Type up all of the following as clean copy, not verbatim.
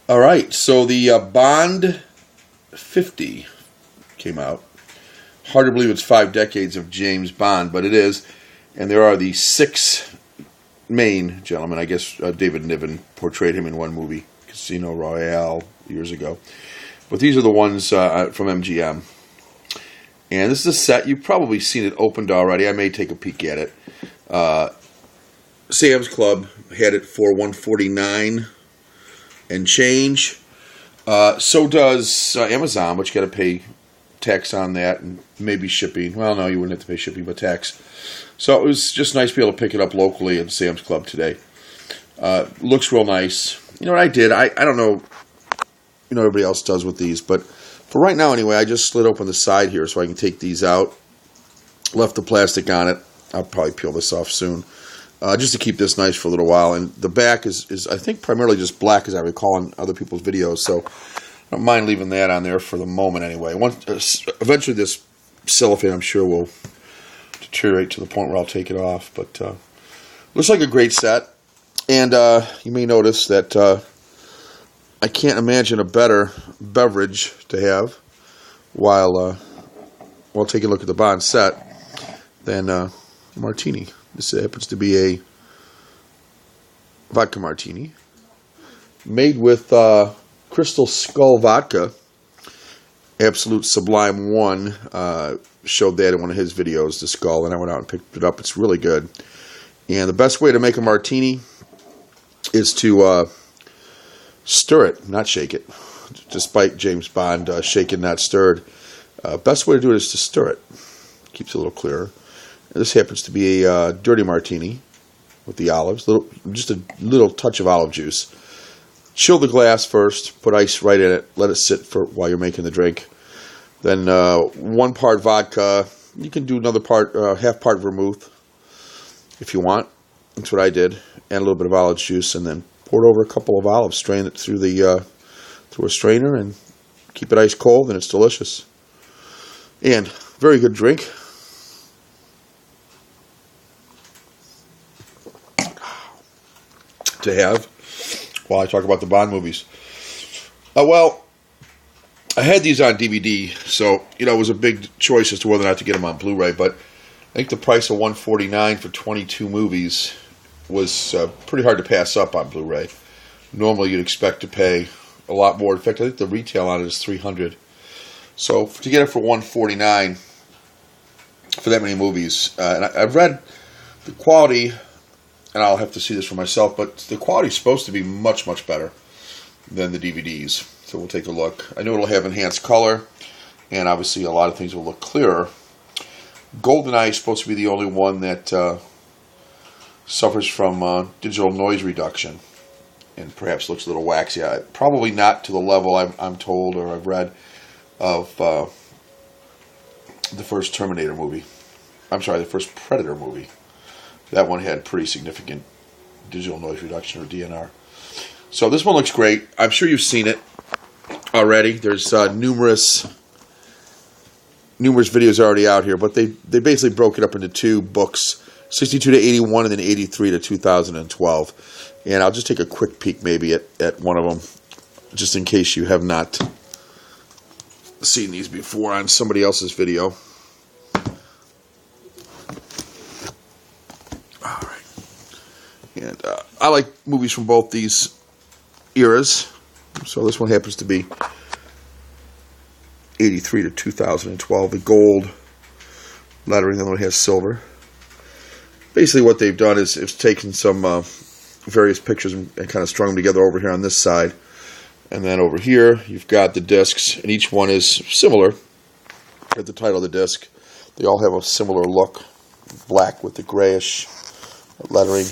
All right, so the Bond 50 came out. Hard to believe it's 5 decades of James Bond, but it is. And there are the 6 main gentlemen. I guess David Niven portrayed him in one movie, Casino Royale, years ago. But these are the ones from MGM. And this is a set. You've probably seen it opened already. I may take a peek at it. Sam's Club had it for $149 and change. So does Amazon, but you got to pay tax on that and maybe shipping. Well, no, you wouldn't have to pay shipping, but tax. So it was just nice to be able to pick it up locally at Sam's Club today. Looks real nice. You know what I did? I don't know. You know everybody else does with these, but for right now anyway, I just slid open the side here so I can take these out. Left the plastic on it. I'll probably peel this off soon. Just to keep this nice for a little while. And the back is I think, primarily just black, as I recall in other people's videos. So I don't mind leaving that on there for the moment anyway. Eventually this cellophane, I'm sure, will deteriorate to the point where I'll take it off. But looks like a great set. And you may notice that I can't imagine a better beverage to have while taking a look at the Bond set than martini. This happens to be a vodka martini made with Crystal Skull vodka. Absolute Sublime 1 showed that in one of his videos, the Skull, and I went out and picked it up. It's really good. And the best way to make a martini is to stir it, not shake it. Despite James Bond shaken, not stirred. Best way to do it is to stir it. Keeps it a little clearer. This happens to be a dirty martini with the olives. Just a little touch of olive juice. Chill the glass first. Put ice right in it. Let it sit for while you're making the drink. Then 1 part vodka. You can do another part, half part vermouth if you want. That's what I did. Add a little bit of olive juice and then pour it over a couple of olives. Strain it through through a strainer and keep it ice cold, and it's delicious. And very good drink. To have while I talk about the Bond movies. Well, I had these on DVD, so it was a big choice as to whether or not to get them on Blu-ray. But I think the price of $149 for 22 movies was pretty hard to pass up on Blu-ray. Normally, you'd expect to pay a lot more. In fact, I think the retail on it is $300. So to get it for $149 for that many movies, and I've read the quality. And I'll have to see this for myself, but the quality is supposed to be much, much better than the DVDs. So we'll take a look. I know it'll have enhanced color, and obviously a lot of things will look clearer. GoldenEye is supposed to be the only one that suffers from digital noise reduction, and perhaps looks a little waxy. Probably not to the level I'm told or I've read of the first Terminator movie. I'm sorry, the first Predator movie. That one had pretty significant digital noise reduction, or DNR. So this one looks great. I'm sure you've seen it already. There's numerous videos already out here, but they basically broke it up into 2 books, 62 to 81 and then 83 to 2012. And I'll just take a quick peek maybe at one of them, just in case you have not seen these before on somebody else's video. And I like movies from both these eras. So this one happens to be 83 to 2012. The gold lettering, the other one has silver. Basically what they've done is taken some various pictures and kind of strung them together over here on this side. And then over here you've got the discs, and each one is similar at the title of the disc. They all have a similar look. Black with the grayish lettering.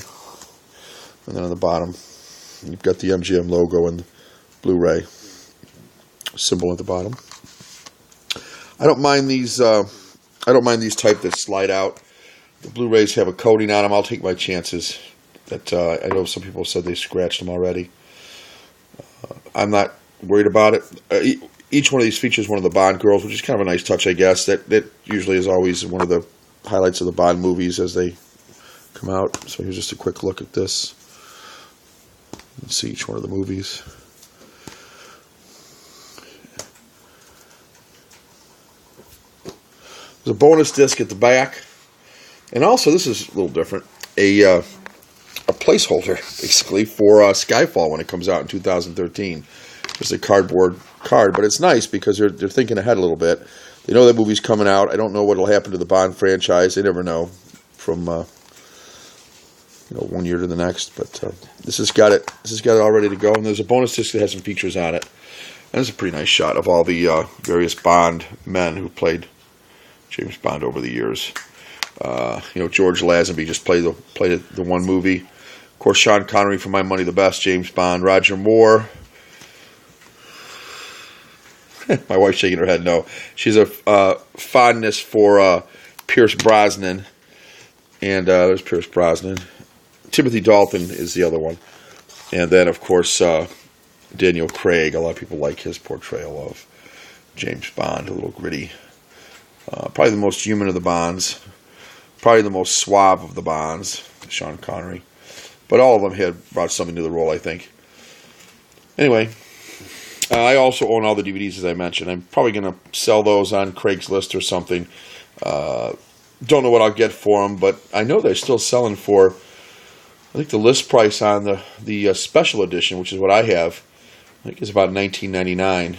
And then on the bottom, you've got the MGM logo and the Blu-ray symbol at the bottom. I don't mind these. I don't mind these type that slide out. The Blu-rays have a coating on them. I'll take my chances. That I know some people said they scratched them already. I'm not worried about it. Each one of these features one of the Bond girls, which is kind of a nice touch, I guess. That usually is always one of the highlights of the Bond movies as they come out. So here's just a quick look at this. You can see each one of the movies. There's a bonus disc at the back. And also, this is a little different, a placeholder, basically, for Skyfall when it comes out in 2013. It's a cardboard card, but it's nice because they're thinking ahead a little bit. They know that movie's coming out. I don't know what will happen to the Bond franchise. They never know from 1 year to the next. But this has got it. This has got it all ready to go. And there's a bonus disc that has some features on it. And it's a pretty nice shot of all the various Bond men who played James Bond over the years. George Lazenby just played the one movie. Of course, Sean Connery for My Money, the Best, James Bond. Roger Moore. My wife's shaking her head no. She's a fondness for Pierce Brosnan. And there's Pierce Brosnan. Timothy Dalton is the other one. And then, of course, Daniel Craig. A lot of people like his portrayal of James Bond, a little gritty. Probably the most human of the Bonds. Probably the most suave of the Bonds, Sean Connery. But all of them had brought something to the role, I think. Anyway, I also own all the DVDs, as I mentioned. I'm probably going to sell those on Craigslist or something. Don't know what I'll get for them, but I know they're still selling for, I think the list price on the special edition, which is what I have, I think it's about $19.99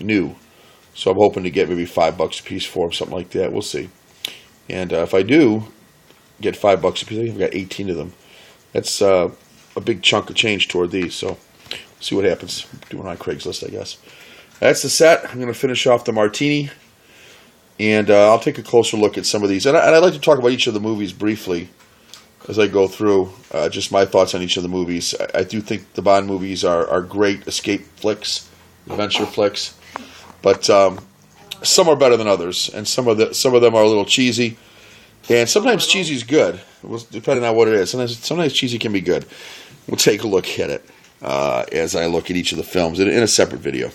new. So I'm hoping to get maybe $5 a piece for them, something like that. We'll see. And if I do get $5 a piece, I think I've got 18 of them. That's a big chunk of change toward these. So see what happens. Doing on Craigslist, I guess. That's the set. I'm going to finish off the martini. And I'll take a closer look at some of these. And I'd like to talk about each of the movies briefly as I go through. Just my thoughts on each of the movies. I do think the Bond movies are great escape flicks, adventure flicks. But some are better than others. And some of them are a little cheesy. And sometimes cheesy is good, depending on what it is. Sometimes cheesy can be good. We'll take a look at it as I look at each of the films in a separate video.